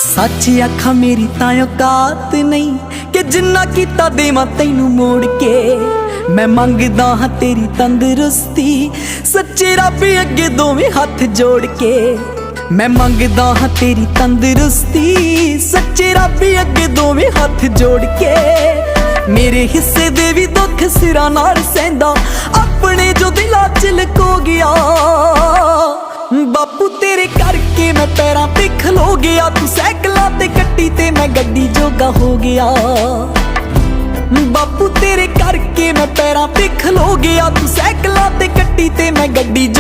सच आखा मेरी तां औकात नहीं कि जिन्ना कीता देवां तैनू मोड़ के। मैं मंगदा हां तेरी तंदुरुस्ती सच्चे रब अगे दोवें हाथ जोड़ के। मैं मंगदा हां तेरी तंदुरुस्ती सच्चे रब अगे दोवें हाथ जोड़ के। मेरे हिस्से दे भी दुख सिरा नाल सैंदा अपने जो दिला च लको गया। बापू तेरे करके मैं पैरां ते खलो गया। तू सैकलां ते कट्टी ते मैं गड्डी जोगा हो गया। बापू तेरे करके मैं पैरां ते खलो गया। तू सैकलां ते कट्टी ते मैं गड्डी जो